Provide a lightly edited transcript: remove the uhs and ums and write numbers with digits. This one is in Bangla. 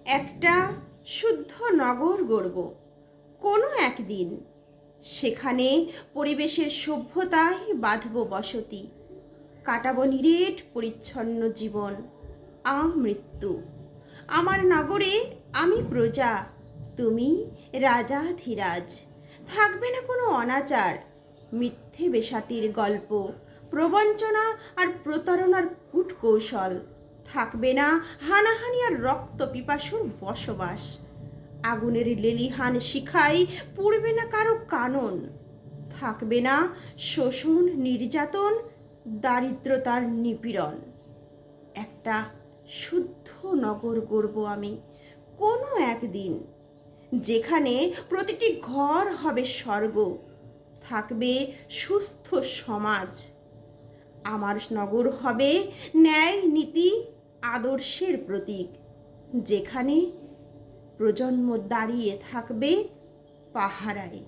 একটা শুদ্ধ নগর গড়ব কোনো একদিন। সেখানে পরিবেশের সভ্যতায় বাঁধব বসতি, কাটাবো নিরেট পরিচ্ছন্ন জীবন আমৃত্যু। আমার নগরে আমি প্রজা, তুমি রাজাধিরাজ। থাকবে না কোনো অনাচার, মিথ্যে বেশাতির গল্প, প্রবঞ্চনা আর প্রতারণার কূটকৌশল। থাকবে না হানাহানি আর রক্ত পিপাসুর বসবাস। আগুনের লেলিহান শিখায় পুড়বে না কারো কানন। থাকবে না শোষণ, নির্যাতন, দারিদ্রতার নিপীড়ন। একটা শুদ্ধ নগর গড়ব আমি কোনো একদিন, যেখানে প্রতিটি ঘর হবে স্বর্গ, থাকবে সুস্থ সমাজ। আমার নগর হবে ন্যায়, নীতি, আদর্শের প্রতীক, যেখানে প্রজন্ম দাঁড়িয়ে থাকবে পাহারায়।